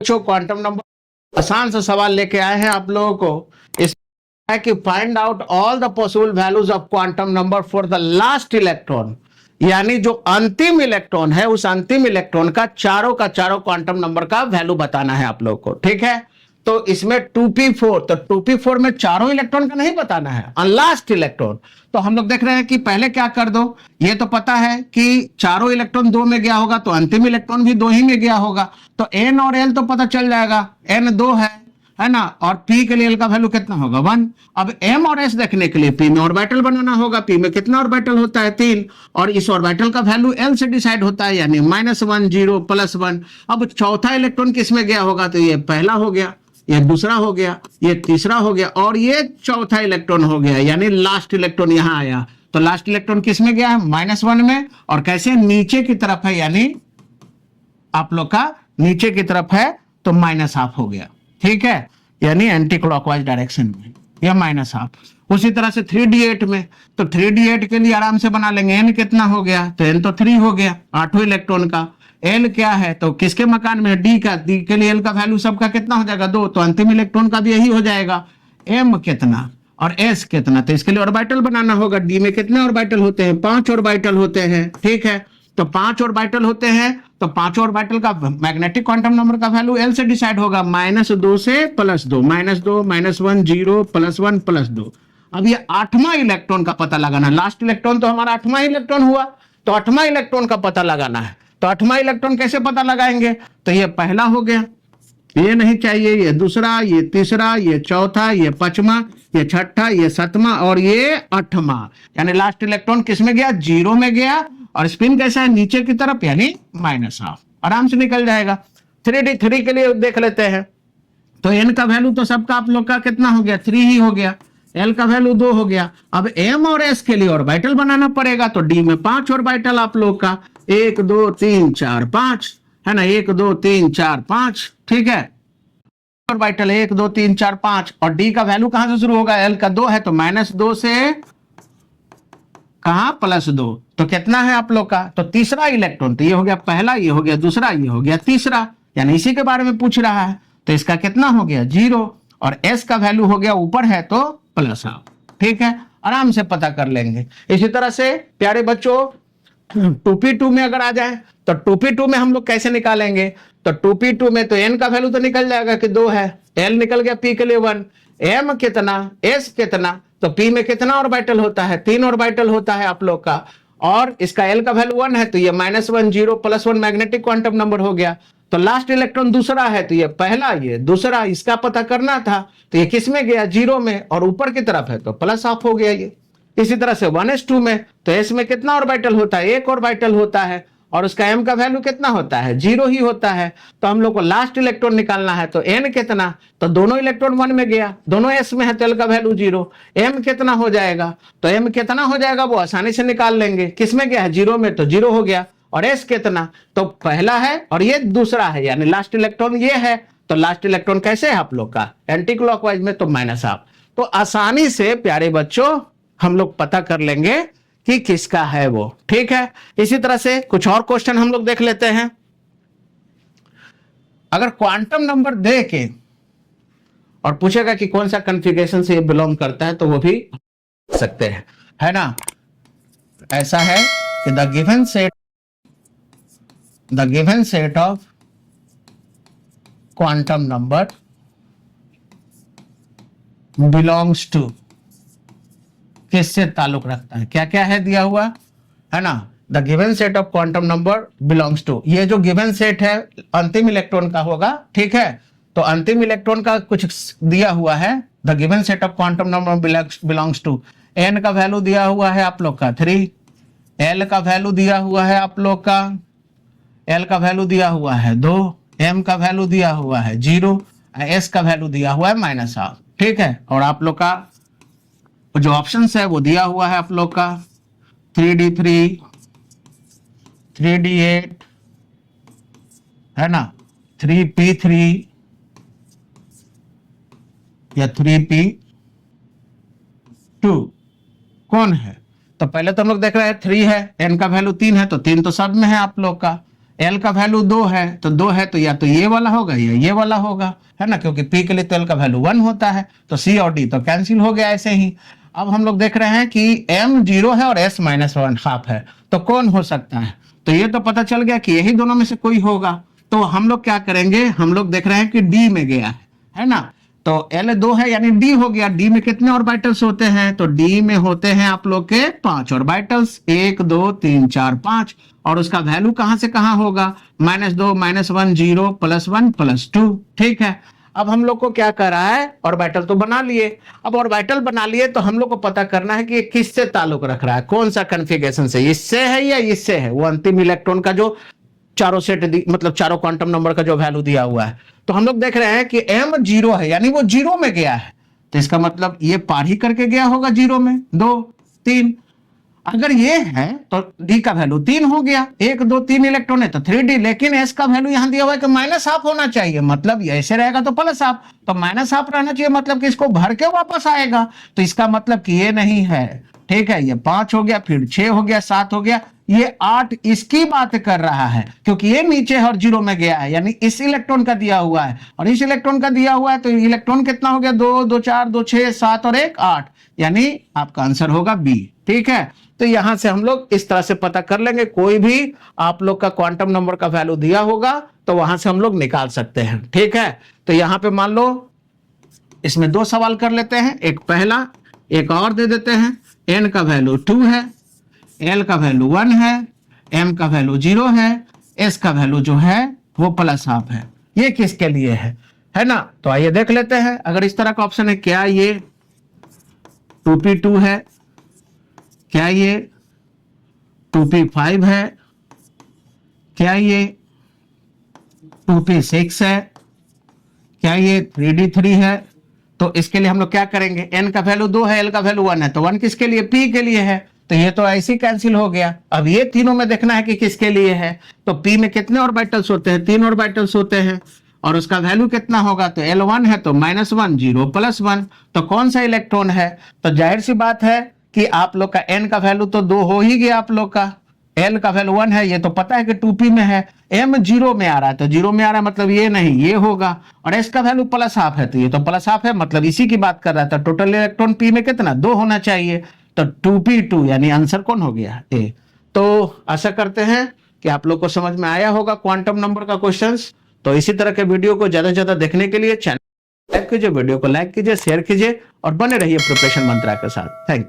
बच्चों quantum number आसान सा सवाल लेके आए हैं आप लोगों को। इस है कि find out all the possible values of quantum number for the last electron, यानी जो अंतिम इलेक्ट्रॉन है उस अंतिम इलेक्ट्रॉन का चारों क्वांटम नंबर का वैल्यू बताना है आप लोग को। ठीक है, तो इसमें 2p4, तो 2p4 में चारों इलेक्ट्रॉन का नहीं बताना है, लास्ट इलेक्ट्रॉन। तो हम लोग देख रहे हैं कि पहले क्या कर दो, ये तो पता है कि चारों इलेक्ट्रॉन 2 में गया होगा तो अंतिम इलेक्ट्रॉन भी 2 ही में गया होगा, तो n और l तो पता चल जाएगा, n 2 है ना, और p के लिए l का वैल्यू कितना होगा 1। अब m और s देखने के लिए p में ऑर्बिटल बनाना होगा, p में कितना ऑर्बिटल होता है 3, और इस ऑर्बिटल का वैल्यू l से डिसाइड होता है, यानी -1 0 +1। अब चौथा इलेक्ट्रॉन किस में गया होगा, तो ये पहला हो गया, ये दूसरा हो गया, ये तीसरा हो गया, और ये चौथा इलेक्ट्रॉन हो गया, यानी लास्ट इलेक्ट्रॉन यहां आया। तो लास्ट इलेक्ट्रॉन किस में गया है, -1 में, और कैसे नीचे की तरफ है, यानी आप लोग का नीचे की तरफ है तो -½ हो गया। ठीक है, यानी एंटी क्लॉकवाइज डायरेक्शन में यह -½ उसी तरह से 3d8 में, तो 3d8 के लिए आराम से बना लेंगे। n कितना हो गया, तो n तो 3 हो गया, 8वें इलेक्ट्रॉन का। l क्या है, तो किसके मकान में है, d का, d के लिए l का वैल्यू सबका कितना हो जाएगा 2, तो अंतिम इलेक्ट्रॉन का भी यही हो जाएगा। m कितना और s कितना, तो इसके लिए ऑर्बिटल बनाना होगा। d में कितने ऑर्बिटल होते हैं, 5 ऑर्बिटल होते हैं। ठीक है, तो 5 ऑर्बिटल होते हैं, तो 5 ऑर्बिटल का मैग्नेटिक क्वांटम नंबर का वैल्यू l से डिसाइड होगा, -2 से +2, -2 -1 0 +1 +2। अब ये 8वां इलेक्ट्रॉन का पता लगाना है। लास्ट इलेक्ट्रॉन तो हमारा 8वां इलेक्ट्रॉन हुआ, तो 8वां इलेक्ट्रॉन का पता लगाना है। तो 8वां इलेक्ट्रॉन कैसे पता लगाएंगे, तो ये पहला हो गया, ये नहीं चाहिए, ये दूसरा, ये तीसरा, ये चौथा, ये 5वां, ये 6ठा, ये 7वां और ये 8वां, यानी लास्ट इलेक्ट्रॉन किस में गया, 0 में गया, और स्पिन कैसा है, नीचे की तरफ, यानी -½ आराम से निकल जाएगा। 3d3 के लिए देख लेते हैं, तो n का वैल्यू तो सबका आप लोग का कितना हो गया, 3 ही हो गया, l का वैल्यू 2 हो गया। अब m और s के लिए ऑर्बिटल बनाना पड़ेगा, तो d में 5 ऑर्बिटल आप लोग का, 1 2 3 4 5 है ना, 1 2 3 4 5। ठीक है, ऑर्बिटल 1 2 3 4 5, और d का वैल्यू कहां से शुरू होगा, l का 2 है, तो -2 से कहां +2, तो कितना है आप लोग का, तो तीसरा इलेक्ट्रॉन, तो ये हो गया पहला, ये हो गया दूसरा, ये हो गया तीसरा, यानी इसी के बारे में पूछ रहा है। तो इसका कितना हो गया 0, और s का वैल्यू हो गया ऊपर है तो +½ ठीक है, आराम से पता कर लेंगे। इसी तरह से प्यारे बच्चों 2p2 में अगर आ जाए, तो 2p2 में हम लोग कैसे निकालेंगे, तो 2p2 में तो n का वैल्यू तो निकल जाएगा कि 2 है, l निकल गया, p के लिए 1, m कितना, s कितना, तो p में कितना ऑर्बिटल होता है, 3 ऑर्बिटल होता है आप लोग का, और इसका l का वैल्यू 1 है, तो ये -1 0 +1 मैग्नेटिक क्वांटम नंबर हो गया। तो लास्ट इलेक्ट्रॉन दूसरा है, तो ये पहला, ये दूसरा, इसका पता करना था, तो ये किस में गया 0 में, और ऊपर की तरफ है तो +½ हो गया ये। इसी तरह से 1s2 में, तो s में कितना ऑर्बिटल होता है, 1 ऑर्बिटल होता है, और उसका m का वैल्यू कितना होता है, 0 ही होता है। तो हम लोग को लास्ट इलेक्ट्रॉन निकालना है, तो n कितना, तो दोनों इलेक्ट्रॉन 1 में गया, दोनों s में है, तो l का वैल्यू 0, m कितना हो जाएगा, तो m कितना हो जाएगा वो आसानी से निकाल लेंगे, किस में गया है 0 में, तो 0 हो गया, और s कितना, तो पहला है और ये दूसरा है, यानी लास्ट इलेक्ट्रॉन ये है, तो लास्ट इलेक्ट्रॉन कैसे है आप लोग का, एंटी क्लॉकवाइज में, तो -½ तो आसानी से प्यारे बच्चों हम लोग पता कर लेंगे कि किसका है वो। ठीक है, इसी तरह से कुछ और क्वेश्चन हम लोग देख लेते हैं। अगर क्वांटम नंबर दे के और पूछेगा कि कौन सा कॉन्फ़िगरेशन से ये बिलोंग करता है, तो वो भी सकते हैं, है ना। ऐसा है कि the given set of quantum number belongs to, किससे ताल्लुक रखता है, क्या क्या है दिया हुआ है ना, the given set of quantum number belongs to, ये जो गिवन सेट है अंतिम इलेक्ट्रॉन का होगा। ठीक है, तो अंतिम इलेक्ट्रॉन का कुछ दिया हुआ है, the given set of quantum number belongs to, n का वैल्यू दिया हुआ है आप लोग का 3, l का वैल्यू दिया हुआ है आप लोग का, l का वैल्यू दिया हुआ है 2, m का वैल्यू दिया हुआ है 0, s का वैल्यू दिया हुआ है -½ ठीक है, और आप लोग का जो ऑप्शंस है वो दिया हुआ है आप लोग का 3d3, 3d8 है ना, 3p3 या 3p2 कौन है। तो पहले तो हम लोग देख रहे हैं 3 है, n का वैल्यू 3 है, तो 3 तो सब में है आप लोग का, एल का वैल्यू 2 है तो 2 है तो या तो ये वाला होगा या ये वाला होगा, है ना, क्योंकि पी के लिए तो एल का वैल्यू 1 होता है, तो सी और डी तो कैंसिल हो गया ऐसे ही। अब हम लोग देख रहे हैं कि एम 0 है और एस -1/2 है, तो कौन हो सकता है? तो ये तो पता चल गया कि यही दोनों में से कोई होगा। तो हम लोग क्या करेंगे, हम लोग देख रहे हैं कि डी में गया है ना, तो एल 2 है यानी डी हो गया। डी में कितने ऑर्बिटल्स होते हैं? तो डी में होते हैं आप लोग के 5 ऑर्बिटल्स, 1 2 3 4 5, और उसका वैल्यू कहां से कहां होगा? -2 -1 0 +1 +2। ठीक है, अब हम लोग को क्या कर रहा है, ऑर्बिटल तो बना लिए। अब ऑर्बिटल बना लिए तो हम लोग को पता करना है कि ये किससे ताल्लुक रख रहा है, कौन सा कन्फिगरेशन से, इससे है या इससे है, वो अंतिम इलेक्ट्रॉन का जो चारों सेट मतलब चारों क्वांटम नंबर का जो वैल्यू दिया हुआ है। तो हम लोग देख रहे हैं कि m 0 है यानी वो 0 में गया है, तो इसका मतलब ये पार ही करके गया होगा 0 में, 2 3। अगर ये है तो d का वैल्यू 3 हो गया, 1 2 3 इलेक्ट्रॉन है तो 3d, लेकिन s का वैल्यू यहां दिया हुआ है कि -½ होना चाहिए, मतलब ये ऐसे रहेगा तो +½ तो -½ रहना चाहिए, मतलब कि इसको भर के वापस आएगा, तो इसका मतलब कि ये नहीं है। ठीक है, ये 5 हो गया, फिर 6 हो गया, 7 हो गया, ये 8 इसकी बात कर रहा है, क्योंकि ये नीचे हर 0 में गया है, यानी इस इलेक्ट्रॉन का दिया हुआ है, और इस इलेक्ट्रॉन का दिया हुआ है, तो इलेक्ट्रॉन कितना हो गया? 2 2 4 2 6 7 और 1 8, यानी आपका आंसर होगा बी। ठीक है, तो यहां से हम लोग इस तरह से पता कर लेंगे, कोई भी आप लोग का क्वांटम नंबर का वैल्यू दिया होगा तो वहां से हम लोग निकाल सकते हैं। ठीक है, तो यहां पे मान लो इसमें 2 सवाल कर लेते हैं, एक पहला, एक और दे देते हैं। n का वैल्यू 2 है, l का वैल्यू 1 है, m का वैल्यू 0 है, s का वैल्यू जो है वो +½ है। ये किसके लिए है ना? तो आइए देख लेते हैं। अगर इस तरह का ऑप्शन है, क्या ये 2p2 है, क्या ये 2p5 है, क्या ये 2p6 है, क्या ये 3d3 है? तो इसके लिए हम लोग क्या करेंगे, n का वैल्यू 2 है, l का वैल्यू 1 है, तो 1 किसके लिए? p के लिए है, तो ये तो ऐसे ही कैंसिल हो गया। अब ये तीनों में देखना है कि किसके लिए है, तो p में कितने ऑर्बिटल्स होते हैं? 3 ऑर्बिटल्स होते हैं, और उसका वैल्यू कितना होगा? तो L1 है तो -1 0 +1, तो कौन सा इलेक्ट्रॉन है? तो जाहिर सी बात है कि आप लोग का n का वैल्यू तो 2 हो ही गया, आप लोग का l का वैल्यू 1 है, ये तो पता है कि 2p में है, m 0 में आ रहा है, तो 0 में आ रहा है मतलब ये नहीं, ये होगा, और s का वैल्यू +½ है, तो ये तो +½ है, मतलब इसी की बात कर रहा था। टोटल इलेक्ट्रॉन p में कितना? 2 होना चाहिए, तो 2p2 यानी आंसर कौन हो गया? ए। तो आशा करते हैं कि आप लोग को समझ में आया होगा क्वांटम नंबर का क्वेश्चंस। तो इसी तरह के वीडियो को ज्यादा से ज्यादा देखने के लिए चैनल लाइक कीजिए, वीडियो को लाइक कीजिए, शेयर कीजिए, और बने रहिए प्रिपरेशन मंत्रा के साथ। Thank you.